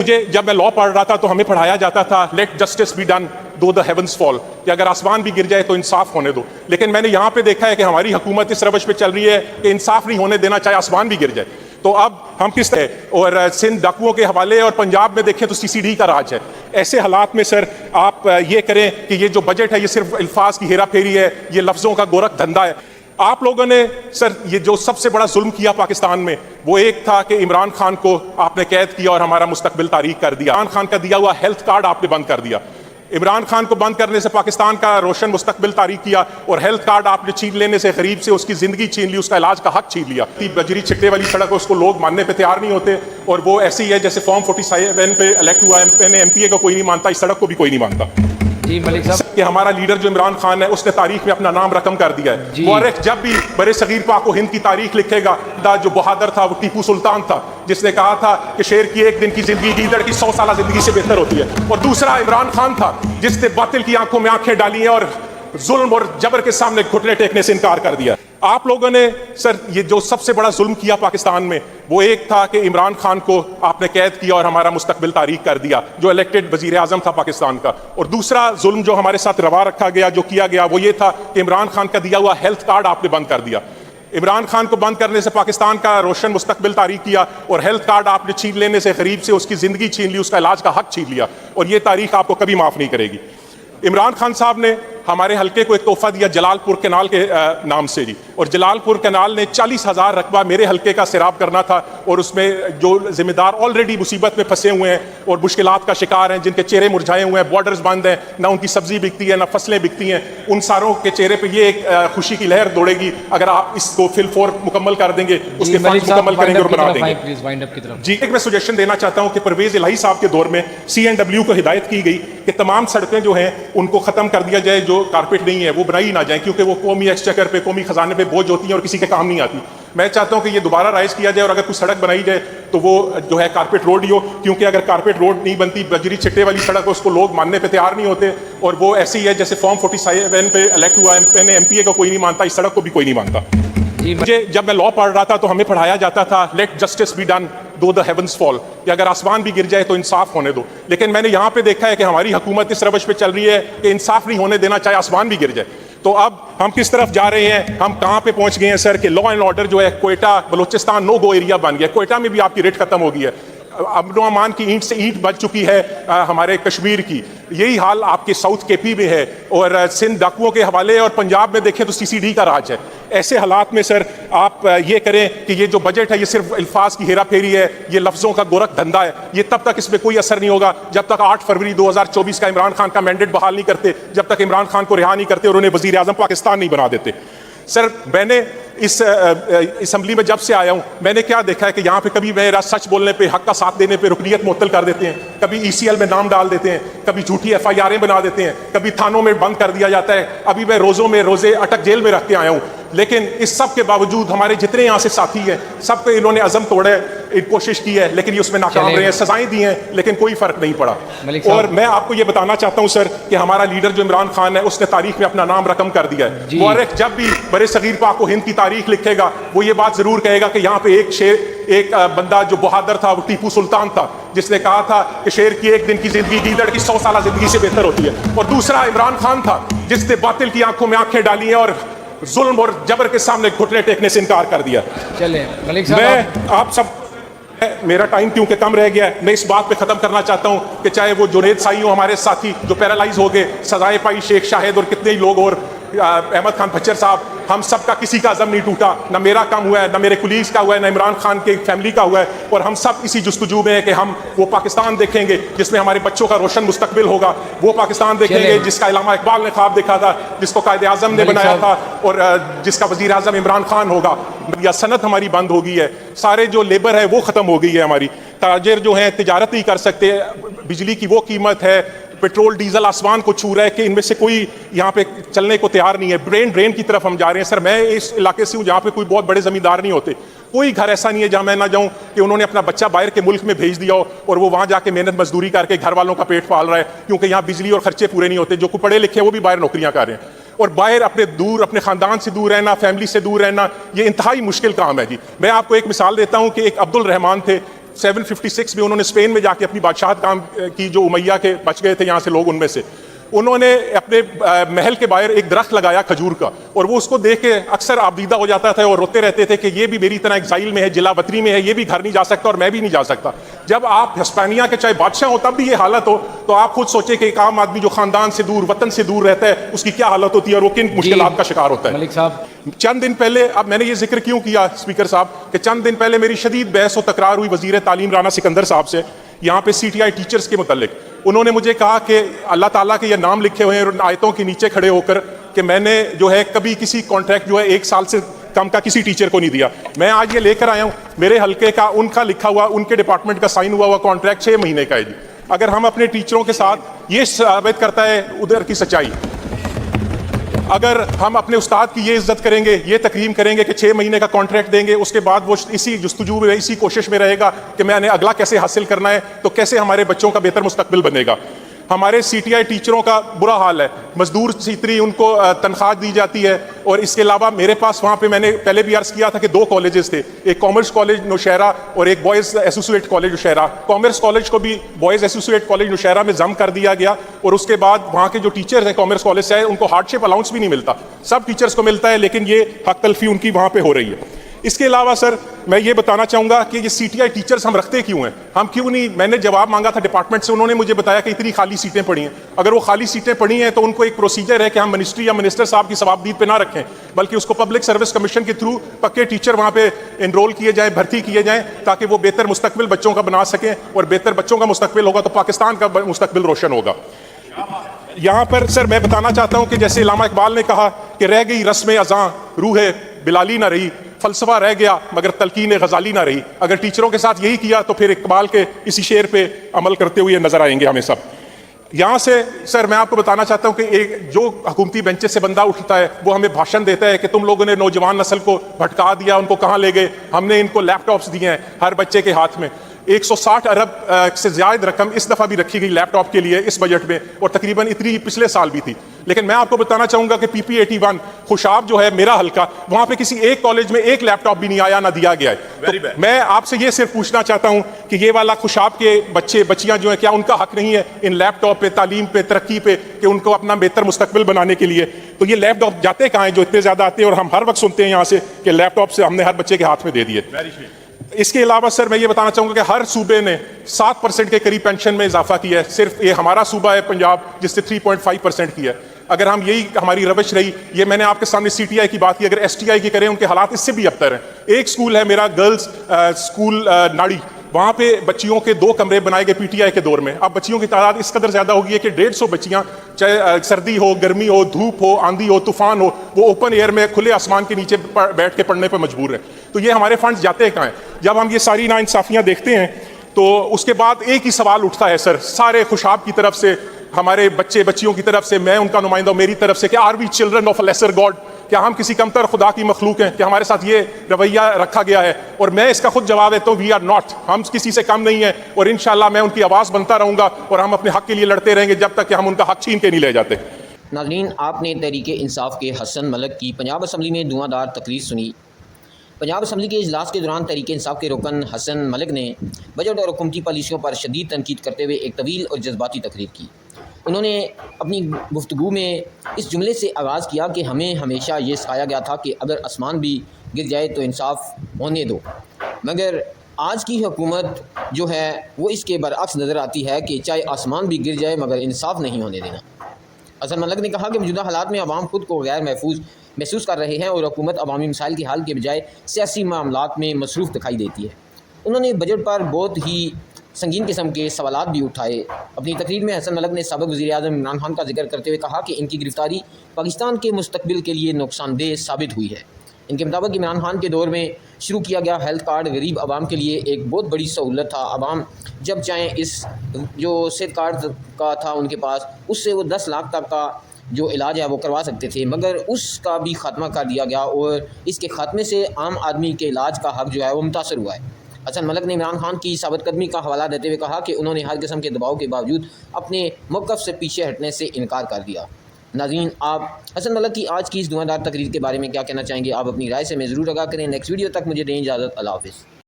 مجھے جب میں لا پڑھ رہا تھا تو ہمیں پڑھایا جاتا تھا let justice be done though the heavens fall, کہ اگر آسمان بھی گر جائے تو انصاف ہونے دو. لیکن میں نے یہاں پہ دیکھا ہے کہ ہماری حکومت اس روش پہ چل رہی ہے کہ انصاف نہیں ہونے دینا چاہے آسمان بھی گر جائے. تو اب ہم کس طرح، اور سندھ ڈاکوؤں کے حوالے اور پنجاب میں دیکھیں تو سی سی ڈی کا راج ہے. ایسے حالات میں سر آپ یہ کریں کہ یہ جو بجٹ ہے یہ صرف الفاظ کی ہیرا پھیری ہے، یہ لفظوں کا گورکھ دھندا ہے. آپ لوگوں نے سر یہ جو سب سے بڑا ظلم کیا پاکستان میں وہ ایک تھا کہ عمران خان کو آپ نے قید کیا اور ہمارا مستقبل تاریک کر دیا. عمران خان کا دیا ہوا ہیلتھ کارڈ آپ نے بند کر دیا. عمران خان کو بند کرنے سے پاکستان کا روشن مستقبل تاریک کیا، اور ہیلتھ کارڈ آپ نے چھین لینے سے غریب سے اس کی زندگی چھین لی، اس کا علاج کا حق چھین لیا. بجری چھٹے والی سڑک اس کو لوگ ماننے پہ تیار نہیں ہوتے، اور وہ ایسی ہے جیسے فارم 47 پہ الیکٹ ہوا ایم پی اے کو کوئی نہیں مانتا، اس سڑک کو بھی کوئی نہیں مانتا. جی ملک صاحب، کہ ہمارا لیڈر جو عمران خان ہے اس نے تاریخ میں اپنا نام رقم کر دیا ہے. مورخ جب بھی برے صغیر پاک و ہند کی تاریخ لکھے گا، جو بہادر تھا وہ ٹیپو سلطان تھا، جس نے کہا تھا کہ شیر کی ایک دن کی زندگی گیدڑ کی 100 سالہ زندگی سے بہتر ہوتی ہے. اور دوسرا عمران خان تھا جس نے باطل کی آنکھوں میں آنکھیں ڈالی ہیں اور ظلم اور جبر کے سامنے گھٹنے ٹیکنے سے انکار کر دیا. آپ لوگوں نے سر یہ جو سب سے بڑا ظلم کیا پاکستان میں وہ ایک تھا کہ عمران خان کو آپ نے قید کیا اور ہمارا مستقبل تاریک کر دیا، جو الیکٹڈ وزیر اعظم تھا پاکستان کا. اور دوسرا ظلم جو ہمارے ساتھ روا رکھا گیا، جو کیا گیا، وہ یہ تھا کہ عمران خان کا دیا ہوا ہیلتھ کارڈ آپ نے بند کر دیا. عمران خان کو بند کرنے سے پاکستان کا روشن مستقبل تاریک کیا، اور ہیلتھ کارڈ آپ نے چھین لینے سے غریب سے اس کی زندگی چھین لی، اس کا علاج کا حق چھین لیا. اور یہ تاریخ آپ کو کبھی معاف نہیں کرے گی. عمران خان صاحب نے ہمارے حلقے کو ایک تحفہ دیا جلال پور کینال کے نام سے جی، اور جلال پور کینال نے 40,000 رقبہ میرے حلقے کا سیراب کرنا تھا، اور اس میں جو ذمہ دار آلریڈی مصیبت میں پھنسے ہوئے ہیں اور مشکلات کا شکار ہیں، جن کے چہرے مرجھائے ہوئے ہیں، بارڈرز بند ہیں، نہ ان کی سبزی بکتی ہے نہ فصلیں بکتی ہیں، ان ساروں کے چہرے پہ یہ ایک خوشی کی لہر دوڑے گی اگر آپ اس کو فل فور مکمل کر دیں گے، اس کے فنڈ مکمل کریں گے اور بنا دیں گے. جی ایک میں سجیشن دینا چاہتا ہوں کہ پرویز الہی صاحب کے دور میں CNW کو ہدایت کی گئی کہ تمام سڑکیں جو ہیں ان کو ختم کر دیا جائے، جو کارپیٹ نہیں ہے وہ بنائی نہ جائیں، کیونکہ وہ قومی ایکسچیکر پہ، قومی خزانے پہ بوجھ ہوتی ہیں اور کسی کے کام نہیں آتی. میں چاہتا ہوں کہ یہ دوبارہ رائز کیا جائے، اور اگر کوئی سڑک بنائی جائے تو وہ جو ہے کارپیٹ روڈ ہی ہو، کیونکہ اگر کارپیٹ روڈ نہیں بنتی، بجری چھٹے والی سڑک اس کو لوگ ماننے پہ تیار نہیں ہوتے، اور وہ ایسی ہے جیسے فارم 47 پہ الیکٹ ہوا ایم پی اے کو کوئی نہیں مانتا، اس سڑک کو بھی کوئی نہیں مانتا. مجھے جب میں لا پڑھ رہا تھا تو ہمیں پڑھایا جاتا تھا let justice be done though the heavens fall, کہ اگر آسمان بھی گر جائے تو انصاف ہونے دو. لیکن میں نے یہاں پہ دیکھا ہے کہ ہماری حکومت اس روش پہ چل رہی ہے کہ انصاف نہیں ہونے دینا چاہے آسمان بھی گر جائے. تو اب ہم کس طرف جا رہے ہیں، ہم کہاں پہ پہنچ گئے ہیں سر، کہ لا اینڈ آرڈر جو ہے کوئٹہ بلوچستان نو گو ایریا بن گیا. کوئٹہ میں بھی آپ کی ریٹ ختم ہو گئی ہے، امن و امان کی اینٹ سے اینٹ بج چکی ہے ہمارے کشمیر کی. یہی حال آپ کے ساؤتھ کے پی میں ہے، اور سندھ ڈاکوؤں کے حوالے اور پنجاب میں دیکھیں تو سی سی ڈی کا راج ہے. ایسے حالات میں سر آپ یہ کریں کہ یہ جو بجٹ ہے یہ صرف الفاظ کی ہیرا پھیری ہے، یہ لفظوں کا گورکھ دھندا ہے. یہ تب تک اس میں کوئی اثر نہیں ہوگا جب تک 8 فروری 2024 کا عمران خان کا مینڈیٹ بحال نہیں کرتے، جب تک عمران خان کو رہا نہیں کرتے اور انہیں وزیر اعظم پاکستان نہیں بنا دیتے. سر میں نے اس اسمبلی میں جب سے آیا ہوں میں نے کیا دیکھا ہے کہ یہاں پہ کبھی میرا سچ بولنے پہ، حق کا ساتھ دینے پہ رکنیت معطل کر دیتے ہیں، کبھی ECL میں نام ڈال دیتے ہیں، کبھی جھوٹی FIRیں بنا دیتے ہیں، کبھی تھانوں میں بند کر دیا جاتا ہے. ابھی میں روزے اٹک جیل میں رکھ کے آیا ہوں. لیکن اس سب کے باوجود ہمارے جتنے یہاں سے ساتھی ہیں سب کو انہوں نے عزم توڑا ہے، کوشش کی ہے، لیکن یہ اس میں ناکام رہے ہیں، سزائیں دی ہیں لیکن کوئی فرق نہیں پڑا. اور میں آپ کو یہ بتانا چاہتا ہوں سر کہ ہمارا لیڈر جو عمران خان ہے اس نے تاریخ میں اپنا نام رقم کر دیا ہے. مورخ جب بھی برے صغیر پاک و ہند کی تاریخ لکھے گا وہ یہ بات ضرور کہے گا کہ یہاں پہ ایک بندہ جو بہادر تھا وہ ٹیپو سلطان تھا، جس نے کہا تھا کہ شیر کی ایک دن کی زندگی گیدڑ کی 100 سالہ زندگی سے بہتر ہوتی ہے. اور دوسرا عمران خان تھا جس نے باطل کی آنکھوں میں آنکھیں ڈالی ہیں اور ظلم اور جبر کے سامنے گھٹنے ٹیکنے سے انکار کر دیا. چلیں ملک میں صاحب، آپ سب، میرا ٹائم کیونکہ کم رہ گیا ہے، میں اس بات پہ ختم کرنا چاہتا ہوں کہ چاہے وہ جنید سائی ہوں ہمارے ساتھی جو پیرالائز ہو گئے، سزائے پائی شیخ شاہد اور کتنے ہی لوگ، اور احمد خان بچر صاحب، ہم سب کا کسی کا عزم نہیں ٹوٹا، نہ میرا کم ہوا ہے، نہ میرے کولیگز کا ہوا ہے، نہ عمران خان کے فیملی کا ہوا ہے. اور ہم سب اسی جستجو میں ہیں کہ ہم وہ پاکستان دیکھیں گے جس میں ہمارے بچوں کا روشن مستقبل ہوگا، وہ پاکستان دیکھیں گے جس کا علامہ اقبال نے خواب دیکھا تھا، جس کو قائد اعظم نے بنایا تھا، اور جس کا وزیر اعظم عمران خان ہوگا. یا صنعت ہماری بند ہو گئی ہے، سارے جو لیبر ہے وہ ختم ہو گئی ہے، ہماری تاجر جو ہیں تجارت نہیں کر سکتے، بجلی کی وہ قیمت ہے، پیٹرول ڈیزل آسمان کو چھو رہا ہے کہ ان میں سے کوئی یہاں پہ چلنے کو تیار نہیں ہے. برین ڈرین کی طرف ہم جا رہے ہیں. سر میں اس علاقے سے ہوں جہاں پہ کوئی بہت بڑے زمیندار نہیں ہوتے، کوئی گھر ایسا نہیں ہے جہاں میں نہ جاؤں کہ انہوں نے اپنا بچہ باہر کے ملک میں بھیج دیا ہو اور وہ وہاں جا کے محنت مزدوری کر کے گھر والوں کا پیٹ پال رہا ہے، کیونکہ یہاں بجلی اور خرچے پورے نہیں ہوتے. جو کوئی پڑھے لکھے وہ بھی باہر نوکریاں کر رہے ہیں، اور باہر اپنے خاندان سے دور رہنا، فیملی سے دور رہنا، یہ انتہائی مشکل کام ہے جی. میں آپ کو ایک مثال دیتا ہوں کہ ایک عبد الرحمان تھے، 756 میں انہوں نے اسپین میں جا کے اپنی بادشاہت کام کی, جو امیہ کے بچ گئے تھے یہاں سے لوگ, ان میں سے انہوں نے اپنے محل کے باہر ایک درخت لگایا کھجور کا, اور وہ اس کو دیکھ کے اکثر آبدیدہ ہو جاتا تھا اور روتے رہتے تھے کہ یہ بھی میری طرح ایگزائل میں ہے, جلا وطنی میں ہے, یہ بھی گھر نہیں جا سکتا اور میں بھی نہیں جا سکتا. جب آپ ہسپانیہ کے چاہے بادشاہ ہو تب بھی یہ حالت ہو, تو آپ خود سوچیں کہ ایک عام آدمی جو خاندان سے دور, وطن سے دور رہتا ہے, اس کی کیا حالت ہوتی ہے اور وہ کن مشکلات کا شکار ہوتا ہے. ملک صاحب چند دن پہلے, اب میں نے یہ ذکر کیوں کیا اسپیکر صاحب, کہ چند دن پہلے میری شدید بحث و تکرار ہوئی وزیر تعلیم رانا سکندر صاحب سے یہاں پہ CTI ٹیچرز کے متعلق. انہوں نے مجھے کہا کہ اللہ تعالیٰ کے یہ نام لکھے ہوئے ہیں اور آیتوں کے نیچے کھڑے ہو کر کہ میں نے جو ہے کبھی کسی کانٹریکٹ جو ہے 1 سال سے کم کا کسی ٹیچر کو نہیں دیا. میں آج یہ لے کر آیا ہوں میرے حلقے کا, ان کا لکھا ہوا, ان کے ڈپارٹمنٹ کا سائن ہوا کانٹریکٹ 6 مہینے کا ہے جی. اگر ہم اپنے ٹیچروں کے ساتھ, یہ ثابت کرتا ہے ادھر کی سچائی, اگر ہم اپنے استاد کی یہ عزت کریں گے, یہ تکریم کریں گے کہ 6 مہینے کا کانٹریکٹ دیں گے, اس کے بعد وہ اسی جستجو میں, اسی کوشش میں رہے گا کہ میں نے اگلا کیسے حاصل کرنا ہے, تو کیسے ہمارے بچوں کا بہتر مستقبل بنے گا. ہمارے CTI ٹیچروں کا برا حال ہے, مزدور اتنی ان کو تنخواہ دی جاتی ہے, اور اس کے علاوہ میرے پاس وہاں پہ میں نے پہلے بھی عرض کیا تھا کہ 2 کالجز تھے, ایک کامرس کالج نوشہرہ اور ایک boys associate college Nowshera. Commerce college کو بھی بوائز ایسوسیٹ کالج نوشہرہ میں ضم کر دیا گیا, اور اس کے بعد وہاں کے جو ٹیچرز ہیں کامرس کالج سے ان کو ہارڈشپ الاؤنس بھی نہیں ملتا. سب ٹیچرز کو ملتا ہے, لیکن یہ حق تلفی ان کی وہاں پہ ہو رہی ہے. اس کے علاوہ سر میں یہ بتانا چاہوں گا کہ یہ CTI ٹیچرز ہم رکھتے کیوں ہیں, ہم کیوں نہیں, میں نے جواب مانگا تھا ڈپارٹمنٹ سے, انہوں نے مجھے بتایا کہ اتنی خالی سیٹیں پڑی ہیں. اگر وہ خالی سیٹیں پڑی ہیں تو ان کو ایک پروسیجر ہے کہ ہم منسٹری یا منسٹر صاحب کی ثوابدید پہ نہ رکھیں, بلکہ اس کو پبلک سروس کمیشن کے تھرو پکے ٹیچر وہاں پہ انرول کیے جائیں, بھرتی کیے جائیں, تاکہ وہ بہتر مستقبل بچوں کا بنا سکیں, اور بہتر بچوں کا مستقبل ہوگا تو پاکستان کا مستقبل روشن ہوگا. یہاں پر سر میں بتانا چاہتا ہوں کہ جیسے علامہ اقبال نے کہا کہ رہ گئی رسم اذاں روح بلالی نہ رہی, فلسفہ رہ گیا مگر تلقین غزالی نہ رہی. اگر ٹیچروں کے ساتھ یہی کیا تو پھر اقبال کے اسی شعر پہ عمل کرتے ہوئے نظر آئیں گے ہمیں سب. یہاں سے سر میں آپ کو بتانا چاہتا ہوں کہ ایک جو حکومتی بینچز سے بندہ اٹھتا ہے وہ ہمیں بھاشن دیتا ہے کہ تم لوگوں نے نوجوان نسل کو بھٹکا دیا, ان کو کہاں لے گئے, ہم نے ان کو لیپ ٹاپس دیے ہیں ہر بچے کے ہاتھ میں. 160 ارب سے زیادہ رقم اس دفعہ بھی رکھی گئی لیپ ٹاپ کے لیے اس بجٹ میں, اور تقریباً اتنی پچھلے سال بھی تھی. لیکن میں آپ کو بتانا چاہوں گا کہ PP81 خوشاب جو ہے میرا حلقہ, وہاں پہ کسی ایک کالج میں ایک لیپ ٹاپ بھی نہیں آیا, نہ دیا گیا ہے. میں آپ سے یہ صرف پوچھنا چاہتا ہوں کہ یہ والا خوشاب کے بچے بچیاں جو ہیں, کیا ان کا حق نہیں ہے ان لیپ ٹاپ پہ, تعلیم پہ, ترقی پہ, کہ ان کو اپنا بہتر مستقبل بنانے کے لیے؟ تو یہ لیپ ٹاپ جاتے کہاں ہیں جو اتنے زیادہ آتے ہیں, اور ہم ہر وقت سنتے ہیں یہاں سے کہ لیپ ٹاپ سے ہم نے ہر بچے کے ہاتھ میں دے دیے. اس کے علاوہ سر میں یہ بتانا چاہوں گا کہ ہر صوبے نے 7% کے قریب پینشن میں اضافہ کیا ہے. صرف یہ ہمارا صوبہ ہے پنجاب جس سے 3.5% کیا ہے. اگر ہم یہی ہماری روش رہی, یہ میں نے آپ کے سامنے CTI کی بات کی, اگر STI کی کریں ان کے حالات اس سے بھی ابتر ہیں. ایک سکول ہے میرا گرلز سکول ناڑی, وہاں پہ بچیوں کے 2 کمرے بنائے گئے PTI کے دور میں. اب بچیوں کی تعداد اس قدر زیادہ ہوگی ہے کہ 150 بچیاں, چاہے سردی ہو, گرمی ہو, دھوپ ہو, آندھی ہو, طوفان ہو, وہ اوپن ایئر میں کھلے آسمان کے نیچے بیٹھ کے پڑھنے پہ مجبور ہیں. تو یہ ہمارے فنڈز جاتے کہاں ہیں؟ جب ہم یہ ساری ناانصافیاں دیکھتے ہیں تو اس کے بعد ایک ہی سوال اٹھتا ہے سر, سارے خوشاب کی طرف سے, ہمارے بچے بچیوں کی طرف سے, میں ان کا نمائندہ ہوں, میری طرف سے, کہ are we children of a lesser god? کیا ہم کسی کمتر خدا کی مخلوق ہیں کہ ہمارے ساتھ یہ رویہ رکھا گیا ہے؟ اور میں اس کا خود جواب دیتا ہوں, وی آر ناٹ, ہم کسی سے کم نہیں ہیں, اور انشاءاللہ میں ان کی آواز بنتا رہوں گا, اور ہم اپنے حق کے لیے لڑتے رہیں گے جب تک کہ ہم ان کا حق چھین کے نہیں لے جاتے. ناظرین, آپ نے تحریک انصاف کے حسن ملک کی پنجاب اسمبلی میں دھواں دار تقریر سنی. پنجاب اسمبلی کے اجلاس کے دوران تحریک انصاف کے رکن حسن ملک نے بجٹ اور حکومتی پالیسیوں پر شدید تنقید کرتے ہوئے ایک طویل اور جذباتی تقریر کی. انہوں نے اپنی گفتگو میں اس جملے سے آغاز کیا کہ ہمیں ہمیشہ یہ سکھایا گیا تھا کہ اگر آسمان بھی گر جائے تو انصاف ہونے دو, مگر آج کی حکومت جو ہے وہ اس کے برعکس نظر آتی ہے کہ چاہے آسمان بھی گر جائے مگر انصاف نہیں ہونے دینا. حسن ملک نے کہا کہ موجودہ حالات میں عوام خود کو غیر محسوس کر رہے ہیں اور حکومت عوامی مسائل کے حل کے بجائے سیاسی معاملات میں مصروف دکھائی دیتی ہے. انہوں نے بجٹ پر بہت ہی سنگین قسم کے سوالات بھی اٹھائے. اپنی تقریر میں حسن ملک نے سابق وزیر اعظم عمران خان کا ذکر کرتے ہوئے کہا کہ ان کی گرفتاری پاکستان کے مستقبل کے لیے نقصان دہ ثابت ہوئی ہے. ان کے مطابق عمران خان کے دور میں شروع کیا گیا ہیلتھ کارڈ غریب عوام کے لیے ایک بہت بڑی سہولت تھا. عوام جب چاہیں اس جو صحت کارڈ کا تھا ان کے پاس, اس سے وہ 10 لاکھ تک کا جو علاج ہے وہ کروا سکتے تھے, مگر اس کا بھی خاتمہ کر دیا گیا اور اس کے خاتمے سے عام آدمی کے علاج کا حق جو ہے وہ متاثر ہوا ہے. حسن ملک نے عمران خان کی ثابت قدمی کا حوالہ دیتے ہوئے کہا کہ انہوں نے ہر قسم کے دباؤ کے باوجود اپنے موقف سے پیچھے ہٹنے سے انکار کر دیا. ناظرین, آپ حسن ملک کی آج کی اس دھواں دار تقریر کے بارے میں کیا کہنا چاہیں گے؟ آپ اپنی رائے سے میں ضرور آگاہ کریں. نیکسٹ ویڈیو تک مجھے دیں اجازت. اللہ حافظ.